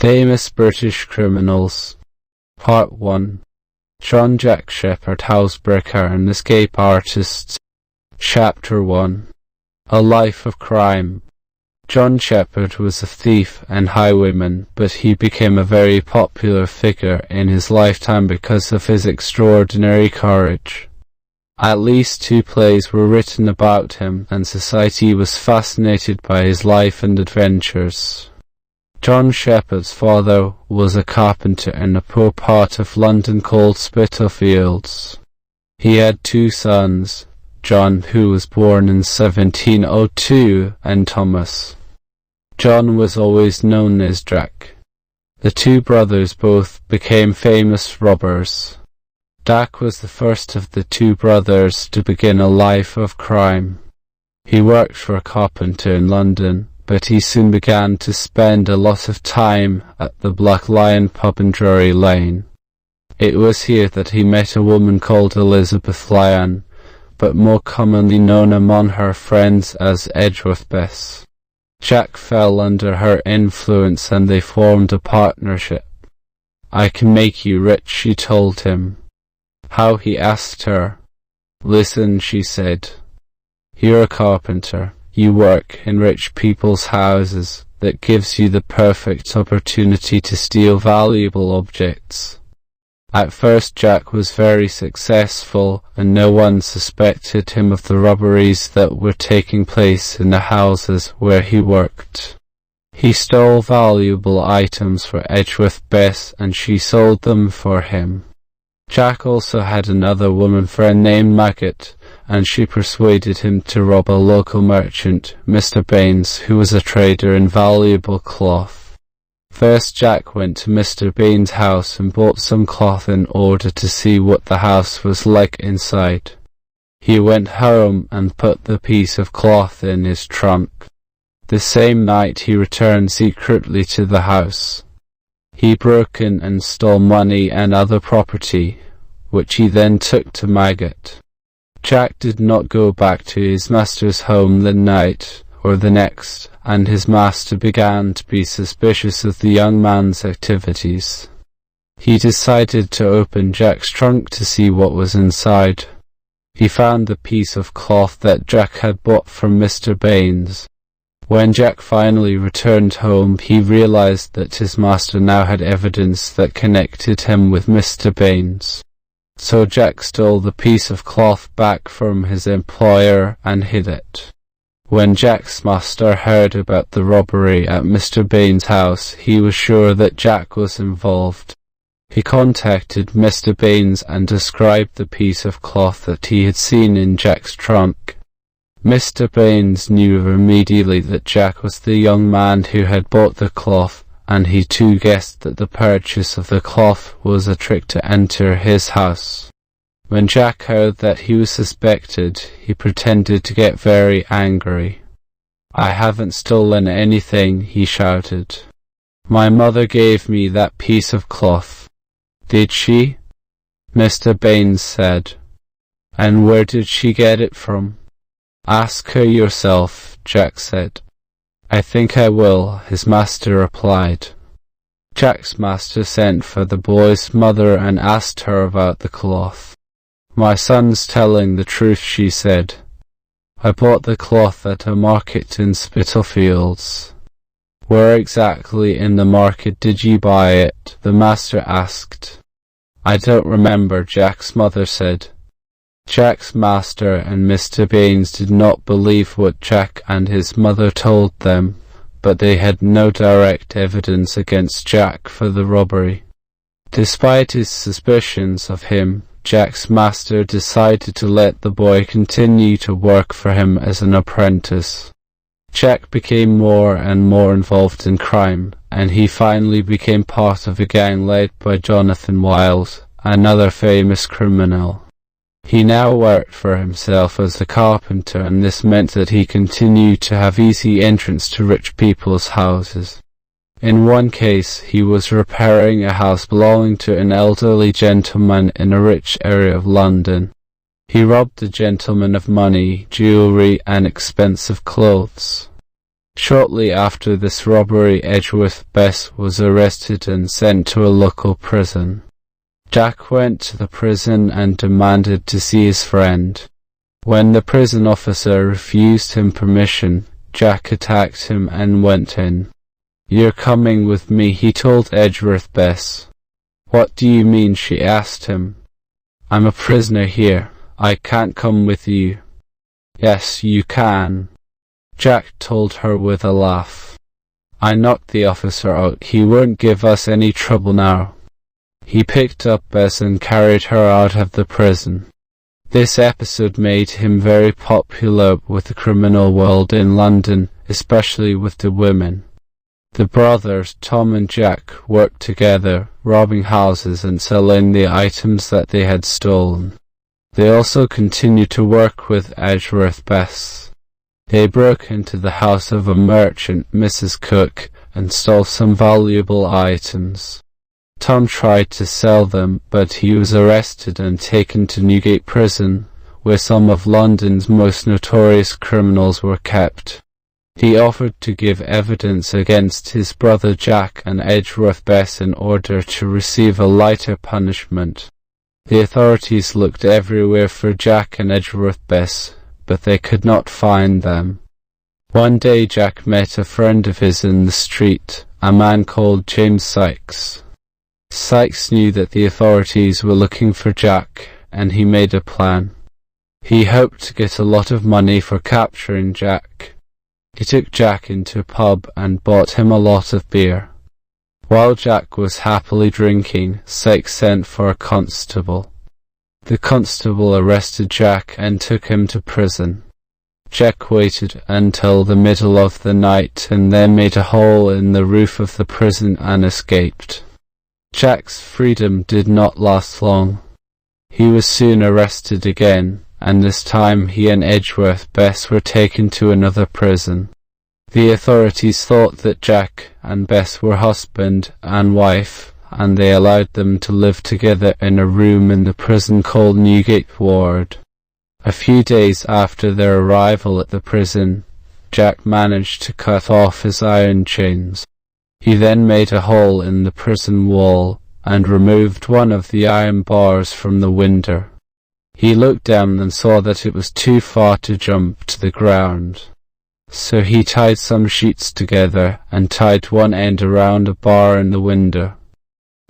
Famous British Criminals. Part 1. John Jack Shepherd, housebreaker and escape artist. Chapter 1. A Life of Crime. John Shepherd was a thief and highwayman, but he became a very popular figure in his lifetime because of his extraordinary courage. At least 2 plays were written about him, and society was fascinated by his life and adventures. John Shepherd's father was a carpenter in a poor part of London called Spitalfields. He had 2 sons, John, who was born in 1702, and Thomas. John was always known as Jack. The 2 brothers both became famous robbers. Jack was the first of the 2 brothers to begin a life of crime. He worked for a carpenter in London, but he soon began to spend a lot of time at the Black Lion pub in Drury Lane. It was here that he met a woman called Elizabeth Lyon, but more commonly known among her friends as Edgeworth Bess. Jack fell under her influence and they formed a partnership. "I can make you rich," she told him. "How?" he asked her. "Listen," she said. "You're a carpenter. You work in rich people's houses. That gives you the perfect opportunity to steal valuable objects." At first Jack was very successful, and no one suspected him of the robberies that were taking place in the houses where he worked. He stole valuable items for Edgeworth Bess, and she sold them for him. Jack also had another woman friend named Maggot, and she persuaded him to rob a local merchant, Mr Bains, who was a trader in valuable cloth. First Jack went to Mr Bains' house and bought some cloth in order to see what the house was like inside. He went home and put the piece of cloth in his trunk. The same night he returned secretly to the house. He broke in and stole money and other property, which he then took to Maggot. Jack did not go back to his master's home the night or the next, and his master began to be suspicious of the young man's activities. He decided to open Jack's trunk to see what was inside. He found the piece of cloth that Jack had bought from Mr Bains. When Jack finally returned home, he realized that his master now had evidence that connected him with Mr Bains. So Jack stole the piece of cloth back from his employer and hid it. When Jack's master heard about the robbery at Mr Bains' house, he was sure that Jack was involved. He contacted Mr Bains and described the piece of cloth that he had seen in Jack's trunk. Mr Bains knew immediately that Jack was the young man who had bought the cloth, and he too guessed that the purchase of the cloth was a trick to enter his house. When Jack heard that he was suspected, he pretended to get very angry. "I haven't stolen anything," he shouted. "My mother gave me that piece of cloth." "Did she?" Mr Bains said. "And where did she get it from?" "Ask her yourself," Jack said. "I think I will," his master replied. Jack's master sent for the boy's mother and asked her about the cloth. "My son's telling the truth," she said. "I bought the cloth at a market in Spitalfields." "Where exactly in the market did you buy it?" the master asked. "I don't remember," Jack's mother said. Jack's master and Mr Bains did not believe what Jack and his mother told them, but they had no direct evidence against Jack for the robbery. Despite his suspicions of him, Jack's master decided to let the boy continue to work for him as an apprentice. Jack became more and more involved in crime, and he finally became part of a gang led by Jonathan Wild, another famous criminal. He now worked for himself as a carpenter, and this meant that he continued to have easy entrance to rich people's houses. In one case, he was repairing a house belonging to an elderly gentleman in a rich area of London. He robbed the gentleman of money, jewellery, and expensive clothes. Shortly after this robbery, Edgeworth Bess was arrested and sent to a local prison. Jack went to the prison and demanded to see his friend. When the prison officer refused him permission, Jack attacked him and went in. "You're coming with me," he told Edgeworth Bess. "What do you mean?" she asked him. "I'm a prisoner here. I can't come with you." "Yes, you can," Jack told her with a laugh. "I knocked the officer out. He won't give us any trouble now." He picked up Bess and carried her out of the prison. This episode made him very popular with the criminal world in London, especially with the women. The brothers, Tom and Jack, worked together, robbing houses and selling the items that they had stolen. They also continued to work with Edgeworth Bess. They broke into the house of a merchant, Mrs. Cook, and stole some valuable items. Tom tried to sell them, but he was arrested and taken to Newgate Prison, where some of London's most notorious criminals were kept. He offered to give evidence against his brother Jack and Edgeworth Bess in order to receive a lighter punishment. The authorities looked everywhere for Jack and Edgeworth Bess, but they could not find them. One day Jack met a friend of his in the street, a man called James Sykes. Sykes knew that the authorities were looking for Jack, and he made a plan. He hoped to get a lot of money for capturing Jack. He took Jack into a pub and bought him a lot of beer. While Jack was happily drinking, Sykes sent for a constable. The constable arrested Jack and took him to prison. Jack waited until the middle of the night and then made a hole in the roof of the prison and escaped. Jack's freedom did not last long. He was soon arrested again, and this time he and Edgeworth Bess were taken to another prison. The authorities thought that Jack and Bess were husband and wife, and they allowed them to live together in a room in the prison called Newgate Ward. A few days after their arrival at the prison, Jack managed to cut off his iron chains. He then made a hole in the prison wall and removed one of the iron bars from the window. He looked down and saw that it was too far to jump to the ground. So he tied some sheets together and tied one end around a bar in the window.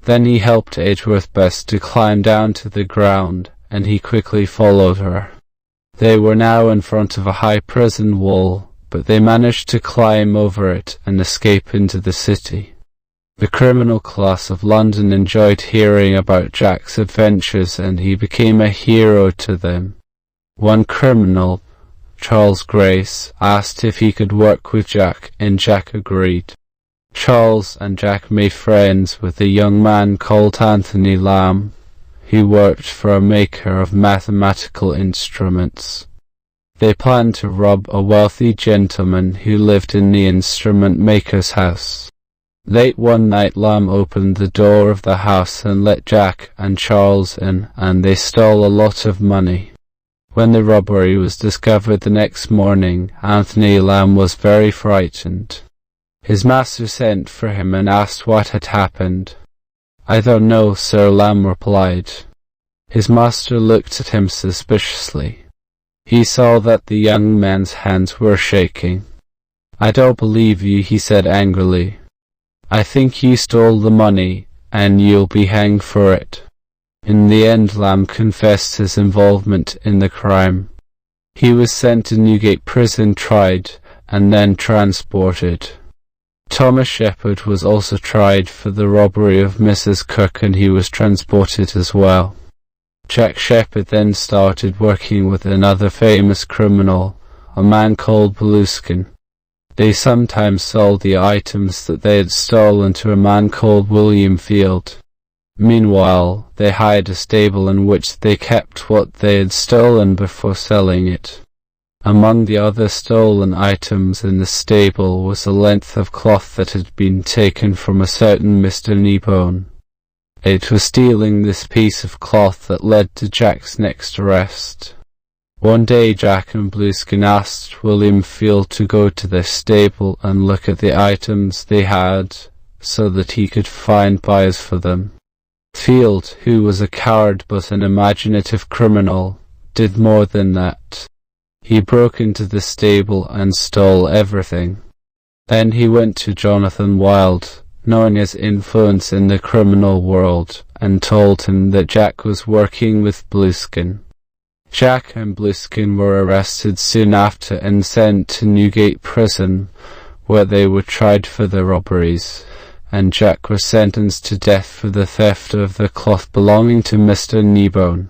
Then he helped Edgeworth Bess to climb down to the ground, and he quickly followed her. They were now in front of a high prison wall, but they managed to climb over it and escape into the city. The criminal class of London enjoyed hearing about Jack's adventures, and he became a hero to them. One criminal, Charles Grace, asked if he could work with Jack, and Jack agreed. Charles and Jack made friends with a young man called Anthony Lamb, who worked for a maker of mathematical instruments. They planned to rob a wealthy gentleman who lived in the instrument maker's house. Late one night Lamb opened the door of the house and let Jack and Charles in, and they stole a lot of money. When the robbery was discovered the next morning, Anthony Lamb was very frightened. His master sent for him and asked what had happened. "I don't know, sir," Lamb replied. His master looked at him suspiciously. He saw that the young man's hands were shaking. "I don't believe you," he said angrily. "I think you stole the money, and you'll be hanged for it." In the end, Lamb confessed his involvement in the crime. He was sent to Newgate Prison, tried, and then transported. Thomas Shepherd was also tried for the robbery of Mrs. Cook, and he was transported as well. Jack Shepherd then started working with another famous criminal, a man called Blueskin. They sometimes sold the items that they had stolen to a man called William Field. Meanwhile, they hired a stable in which they kept what they had stolen before selling it. Among the other stolen items in the stable was a length of cloth that had been taken from a certain Mr Kneebone. It was stealing this piece of cloth that led to Jack's next arrest. One day Jack and Blueskin asked William Field to go to their stable and look at the items they had, so that he could find buyers for them. Field, who was a coward but an imaginative criminal, did more than that. He broke into the stable and stole everything. Then he went to Jonathan Wild, knowing his influence in the criminal world, and told him that Jack was working with Blueskin. Jack and Blueskin were arrested soon after and sent to Newgate Prison, where they were tried for the robberies, and Jack was sentenced to death for the theft of the cloth belonging to Mr Kneebone.